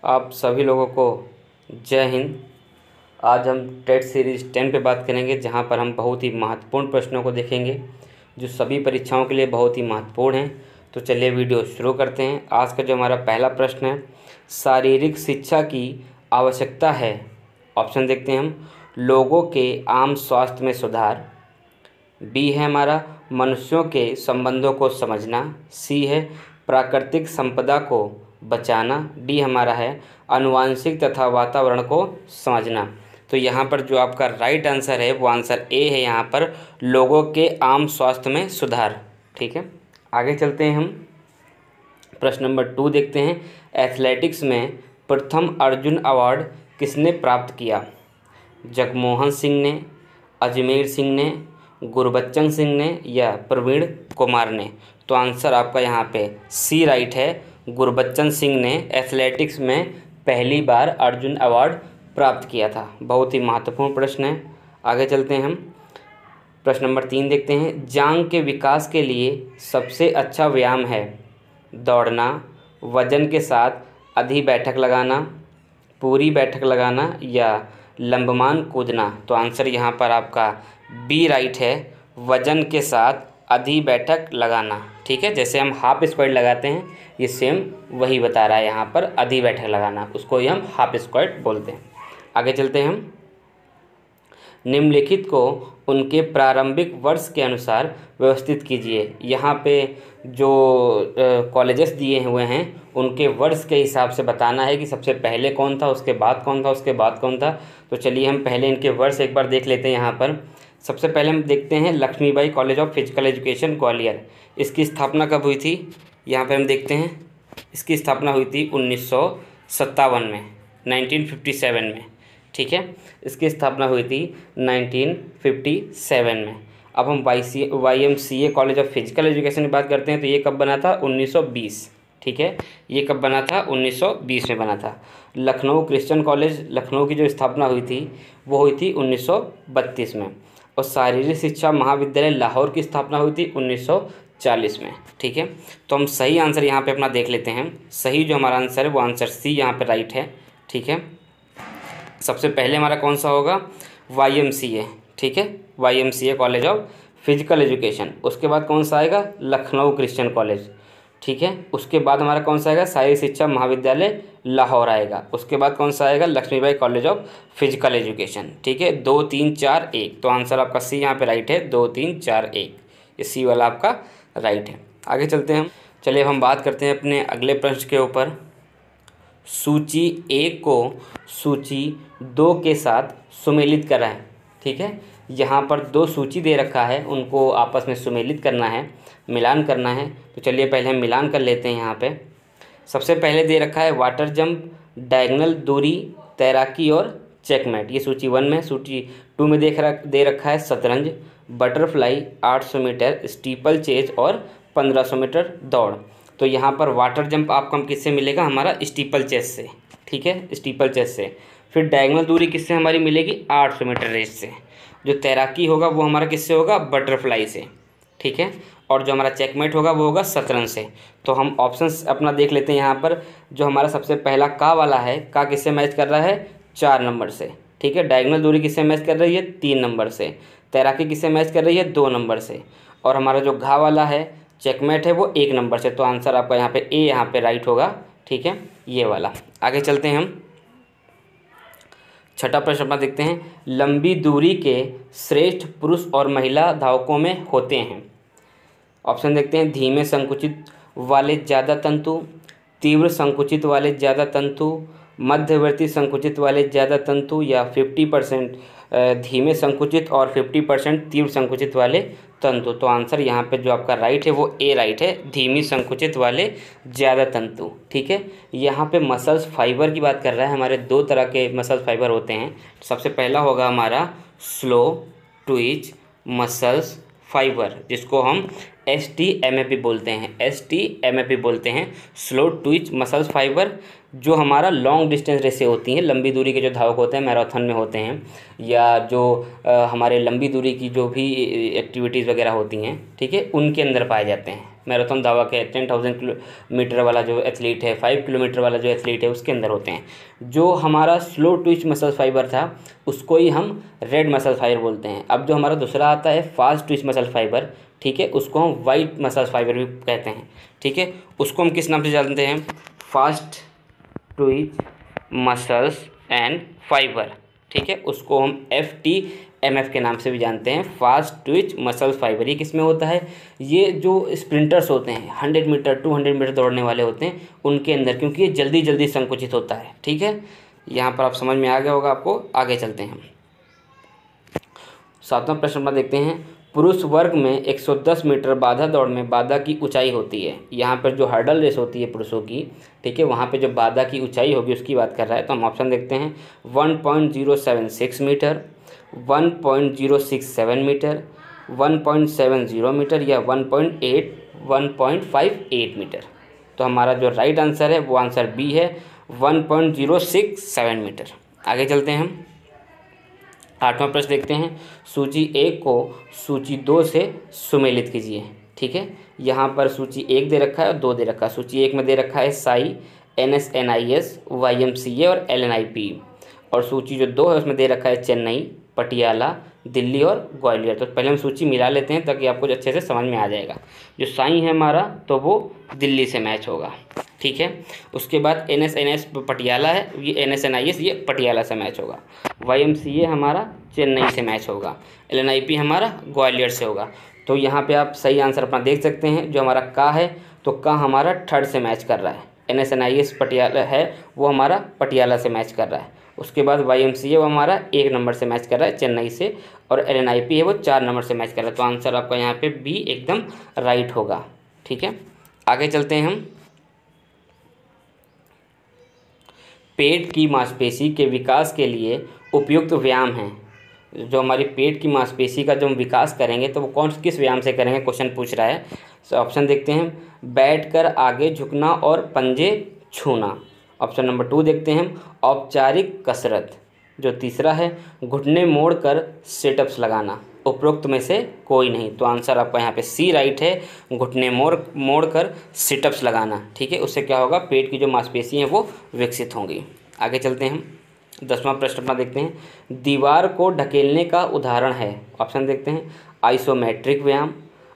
आप सभी लोगों को जय हिंद। आज हम टेट सीरीज़ 10 पे बात करेंगे, जहां पर हम बहुत ही महत्वपूर्ण प्रश्नों को देखेंगे जो सभी परीक्षाओं के लिए बहुत ही महत्वपूर्ण हैं। तो चलिए वीडियो शुरू करते हैं। आज का जो हमारा पहला प्रश्न है, शारीरिक शिक्षा की आवश्यकता है। ऑप्शन देखते हैं हम, लोगों के आम स्वास्थ्य में सुधार। बी है हमारा मनुष्यों के संबंधों को समझना। सी है प्राकृतिक संपदा को बचाना। डी हमारा है आनुवांशिक तथा वातावरण को समझना। तो यहाँ पर जो आपका राइट आंसर है वो आंसर ए है, यहाँ पर लोगों के आम स्वास्थ्य में सुधार। ठीक है, आगे चलते हैं हम प्रश्न नंबर 2 देखते हैं। एथलेटिक्स में प्रथम अर्जुन अवार्ड किसने प्राप्त किया? जगमोहन सिंह ने, अजमेर सिंह ने, गुरबच्चन सिंह ने या प्रवीण कुमार ने? तो आंसर आपका यहाँ पे सी राइट है, गुरबच्चन सिंह ने एथलेटिक्स में पहली बार अर्जुन अवार्ड प्राप्त किया था। बहुत ही महत्वपूर्ण प्रश्न है। आगे चलते हैं हम प्रश्न नंबर 3 देखते हैं। जांघ के विकास के लिए सबसे अच्छा व्यायाम है दौड़ना, वजन के साथ आधी बैठक लगाना, पूरी बैठक लगाना या लंबमान कूदना? तो आंसर यहाँ पर आपका बी राइट है, वजन के साथ आधी बैठक लगाना। ठीक है, जैसे हम हाफ स्क्वाट लगाते हैं, ये सेम वही बता रहा है यहाँ पर, आधी बैठक लगाना, उसको ही हम हाफ स्क्वाट बोलते हैं। आगे चलते हैं हम, निम्नलिखित को उनके प्रारंभिक वर्ष के अनुसार व्यवस्थित कीजिए। यहाँ पे जो कॉलेजेस दिए हुए हैं उनके वर्ष के हिसाब से बताना है कि सबसे पहले कौन था, उसके बाद कौन था, उसके बाद कौन था। तो चलिए हम पहले इनके वर्ष एक बार देख लेते हैं। यहाँ पर सबसे पहले हम देखते हैं Lakshmibai college of physical education Gwalior. इसकी स्थापना कब हुई थी? यहाँ पर हम देखते हैं, इसकी स्थापना हुई थी 1957 में, 1957 में। ठीक है, इसकी स्थापना हुई थी 1957 में। अब हम YMCA college of physical education की बात करते हैं, तो ये कब बना था? 1920। ठीक है, ये कब बना था? 1920 में बना था। लखनऊ क्रिश्चियन कॉलेज, लखनऊ की जो स्थापना हुई थी वो हुई थी 1932 में। और शारीरिक शिक्षा महाविद्यालय लाहौर की स्थापना हुई थी 1940 में। ठीक है, तो हम सही आंसर यहाँ पे अपना देख लेते हैं। सही जो हमारा आंसर है वो आंसर सी यहाँ पे राइट है। ठीक है, सबसे पहले हमारा कौन सा होगा? YMCA। ठीक है, YMCA college of physical education. उसके बाद कौन सा आएगा? Lucknow Christian college. ठीक है, उसके बाद हमारा कौन सा आएगा? शारीरिक शिक्षा महाविद्यालय लाहौर आएगा। उसके बाद कौन सा आएगा? Lakshmibai college of physical education. ठीक है, 2 3 4 1। तो आंसर आपका सी यहाँ पे राइट है, 2 3 4 1, ये सी वाला आपका राइट है। आगे चलते हैं हम। चलिए अब हम बात करते हैं अपने अगले प्रश्न के ऊपर। सूची 1 को सूची 2 के साथ सुमेलित करा है। ठीक है, यहाँ पर 2 सूची दे रखा है, उनको आपस में सुमेलित करना है, मिलान करना है। तो चलिए पहले हम मिलान कर लेते हैं। यहाँ पे सबसे पहले दे रखा है वाटर जंप, डायगोनल दूरी, तैराकी और चेकमेट, ये सूची 1 में। सूची 2 में दे रखा है शतरंज, बटरफ्लाई, 800 मीटर स्टीपल चेज और 1500 मीटर दौड़। तो यहाँ पर वाटर जंप आपको किससे मिलेगा? हमारा स्टीपल चेस से। ठीक है, स्टीपल चेस से। फिर डायगोनल दूरी किससे हमारी मिलेगी? 800 मीटर रेस से। जो तैराकी होगा वो हमारा किससे होगा? बटरफ्लाई से। ठीक है, और जो हमारा चेकमेट होगा वो होगा शतरंज से। तो हम ऑप्शंस अपना देख लेते हैं। यहाँ पर जो हमारा सबसे पहला का वाला है, का किससे मैच कर रहा है? 4 नंबर से। ठीक है, डायगोनल दूरी किससे मैच कर रही है? 3 नंबर से। तैराकी किससे मैच कर रही है? 2 नंबर से। और हमारा जो घा वाला है, चेकमेट है, वो 1 नंबर से। तो आंसर आपका यहाँ पे ए यहाँ पे राइट होगा। ठीक है, ये वाला। आगे चलते हैं हम, छठा प्रश्न अपना देखते हैं। लंबी दूरी के श्रेष्ठ पुरुष और महिला धावकों में होते हैं। ऑप्शन देखते हैं, धीमे संकुचित वाले ज़्यादा तंतु, तीव्र संकुचित वाले ज़्यादा तंतु, मध्यवर्ती संकुचित वाले ज़्यादा तंतु या 50% धीमे संकुचित और 50% तीव्र संकुचित वाले तंतु। तो आंसर यहाँ पे जो आपका राइट है वो ए राइट है, धीमी संकुचित वाले ज़्यादा तंतु। ठीक है, यहाँ पे मसल्स फाइबर की बात कर रहा है। हमारे 2 तरह के मसल्स फाइबर होते हैं। सबसे पहला होगा हमारा स्लो ट्विच मसल्स फाइबर, जिसको हम STMAP बोलते हैं, STMAP बोलते हैं, स्लो ट्विच मसल्स फाइबर। जो हमारा लॉन्ग डिस्टेंस रेसें होती हैं, लंबी दूरी के जो धावक होते हैं, मैराथन में होते हैं, या जो हमारे लंबी दूरी की जो भी एक्टिविटीज़ वगैरह होती हैं, ठीक है, उनके अंदर पाए जाते हैं। मैराथन धावक है, 10,000 किलोमीटर वाला जो एथलीट है, 5 किलोमीटर वाला जो एथलीट है, उसके अंदर होते हैं। जो हमारा स्लो ट्विच मसल फाइबर था उसको ही हम रेड मसल फाइबर बोलते हैं। अब जो हमारा दूसरा आता है फास्ट ट्विच मसल फाइबर, ठीक है, उसको हम वाइट मसल फाइबर भी कहते हैं, ठीक है। उसको हम किस नाम से जानते हैं? Fast Twitch muscles and fibre, ठीक है, उसको हम FTMF के नाम से भी जानते हैं, फास्ट ट्विच मसल फाइबर। ये किस में होता है? ये जो स्प्रिंटर्स होते हैं, 100 मीटर 200 मीटर दौड़ने वाले होते हैं उनके अंदर, क्योंकि ये जल्दी जल्दी संकुचित होता है, ठीक है। यहाँ पर आप समझ में आ गया होगा आपको। आगे चलते हैं हम 7वां प्रश्न में देखते हैं। पुरुष वर्ग में 110 मीटर बाधा दौड़ में बाधा की ऊंचाई होती है। यहाँ पर जो हर्डल रेस होती है पुरुषों की, ठीक है, वहाँ पे जो बाधा की ऊंचाई होगी उसकी बात कर रहा है। तो हम ऑप्शन देखते हैं 1.076 मीटर, 1.067 मीटर, 1.70 मीटर या 1.58 मीटर। तो हमारा जो राइट आंसर है वो आंसर बी है, 1.067 मीटर। आगे चलते हैं हम 8वां प्रश्न देखते हैं। सूची 1 को सूची 2 से सुमेलित कीजिए, ठीक है। यहाँ पर सूची 1 दे रखा है और 2 दे रखा है। सूची 1 में दे रखा है साई, NSNIS, YMCA और LNIP, और सूची जो 2 है उसमें दे रखा है चेन्नई, पटियाला, दिल्ली और ग्वालियर। तो पहले हम सूची मिला लेते हैं ताकि आपको अच्छे से समझ में आ जाएगा। जो साई है हमारा तो वो दिल्ली से मैच होगा, ठीक है। उसके बाद NSNS पटियाला है, ये NSNIS ये पटियाला से मैच होगा। YMCA हमारा चेन्नई से मैच होगा। LNIP हमारा ग्वालियर से होगा। तो यहाँ पे आप सही आंसर अपना देख सकते हैं। जो हमारा का है तो का हमारा 3rd से मैच कर रहा है। NSNIS पटियाला है वो हमारा पटियाला से मैच कर रहा है। उसके बाद YMCA वो हमारा 1 नंबर से मैच कर रहा है चेन्नई से, और LNIP है वो 4 नंबर से मैच कर रहा है। तो आंसर आपका यहाँ पे बी एकदम राइट होगा, ठीक है। आगे चलते हैं हम। पेट की मांसपेशी के विकास के लिए उपयुक्त व्यायाम हैं। जो हमारी पेट की मांसपेशी का जो हम विकास करेंगे तो वो किस व्यायाम से करेंगे, क्वेश्चन पूछ रहा है। तो ऑप्शन देखते हैं, बैठकर आगे झुकना और पंजे छूना। ऑप्शन नंबर 2 देखते हैं हम, औपचारिक कसरत। जो तीसरा है, घुटने मोड़कर सिटअप्स लगाना। उपरोक्त में से कोई नहीं। तो आंसर आपका यहाँ पे सी राइट है, घुटने मोड़कर सिटअप्स लगाना, ठीक है। उससे क्या होगा, पेट की जो मांसपेशी हैं वो विकसित होंगी। आगे चलते हैं हम 10वां प्रश्न अपना देखते हैं। दीवार को ढकेलने का उदाहरण है। ऑप्शन देखते हैं, आइसोमेट्रिक व्यायाम,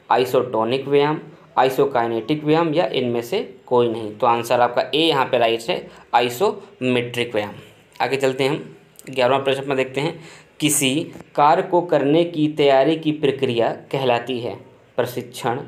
आइसोटोनिक व्यायाम, आइसोकाइनेटिक व्यायाम या इनमें से कोई नहीं। तो आंसर आपका ए यहाँ पे राइट है, आइसोमेट्रिक व्यायाम। आगे चलते हैं हम 11वां प्रश्न में देखते हैं। किसी कार्य को करने की तैयारी की प्रक्रिया कहलाती है? प्रशिक्षण,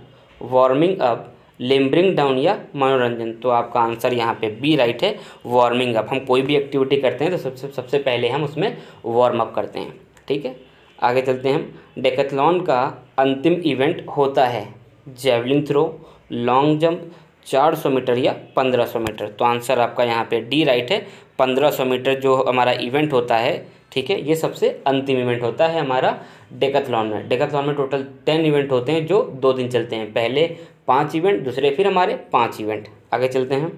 वार्मिंग अप, लिम्बरिंग डाउन या मनोरंजन। तो आपका आंसर यहाँ पे बी राइट है, वार्मिंग अप। हम कोई भी एक्टिविटी करते हैं तो सबसे पहले हम उसमें वार्म अप करते हैं, ठीक है। आगे चलते हैं हम। डेकाथलॉन का अंतिम इवेंट होता है javelin throw, long jump, 400 metre या 1500 मीटर। तो आंसर आपका यहाँ पे डी राइट है, 1500 मीटर जो हमारा इवेंट होता है, ठीक है, ये सबसे अंतिम इवेंट होता है हमारा डेकाथलॉन में। डेकाथलॉन में टोटल 10 इवेंट होते हैं जो 2 दिन चलते हैं। पहले 5 इवेंट, दूसरे फिर हमारे 5 इवेंट। आगे चलते हैं।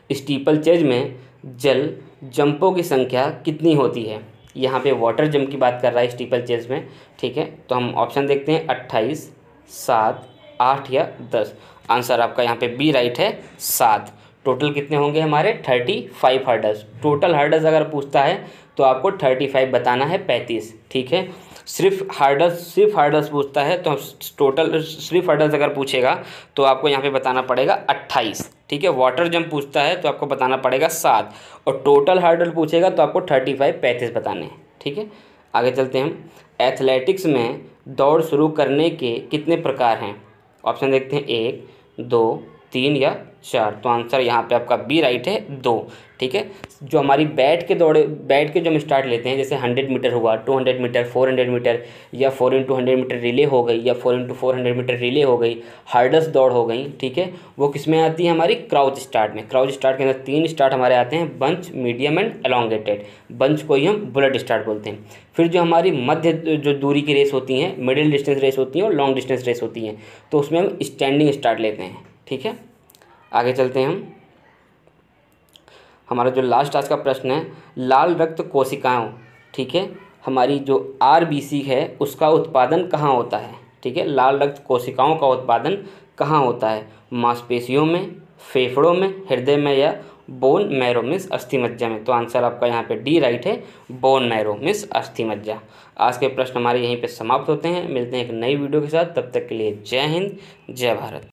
स्टीपल चेज में जल जंपों की संख्या कितनी होती है? यहाँ पे वाटर जंप की बात कर रहा है स्टीपल चेज में, ठीक है। तो हम ऑप्शन देखते हैं 28, 7, 8 या 10। आंसर आपका यहाँ पे बी राइट है, 7। टोटल कितने होंगे हमारे? 35 हर्डल्स। टोटल हर्डल्स अगर पूछता है तो आपको 35 बताना है, 35, ठीक है। सिर्फ हर्डल्स पूछता है तो टोटल सिर्फ हर्डल्स अगर पूछेगा तो आपको यहाँ पे बताना पड़ेगा 28, ठीक है। वाटर जंप पूछता है तो आपको बताना पड़ेगा 7, और टोटल हर्डल पूछेगा तो आपको 35 बताने हैं, ठीक है। आगे चलते हैं हम। एथलेटिक्स में दौड़ शुरू करने के कितने प्रकार हैं? ऑप्शन देखते हैं 1, 2, 3 या 4। तो आंसर यहाँ पे आपका बी राइट है, 2, ठीक है। जो हमारी बैठ के जो हम स्टार्ट लेते हैं, जैसे 100 मीटर हुआ, 200 मीटर, 400 मीटर या 4x100 मीटर रिले हो गई या 4x400 मीटर रिले हो गई, हार्डल्स दौड़ हो गई, ठीक है। वो किस में आती है? हमारी क्राउच स्टार्ट में। क्राउच स्टार्ट के अंदर 3 स्टार्ट हमारे आते हैं, bunch, medium and elongated. Bunch को ही हम बुलेट स्टार्ट बोलते हैं। फिर जो हमारी मध्य जो दूरी की रेस होती हैं, मिडिल डिस्टेंस रेस होती हैं और लॉन्ग डिस्टेंस रेस होती हैं, तो उसमें हम स्टैंडिंग स्टार्ट लेते हैं, ठीक है। आगे चलते हैं हम। हमारा जो लास्ट आज का प्रश्न है, लाल रक्त कोशिकाओं, ठीक है, हमारी जो RBC है उसका उत्पादन कहाँ होता है? ठीक है, लाल रक्त कोशिकाओं का उत्पादन कहाँ होता है? मांसपेशियों में, फेफड़ों में, हृदय में या बोन मैरो मीन्स अस्थि मज्जा में। तो आंसर आपका यहाँ पे डी राइट है, बोन मैरो मीन्स अस्थि मज्जा। आज के प्रश्न हमारे यहीं पे समाप्त होते हैं। मिलते हैं एक नई वीडियो के साथ, तब तक के लिए जय हिंद, जय भारत।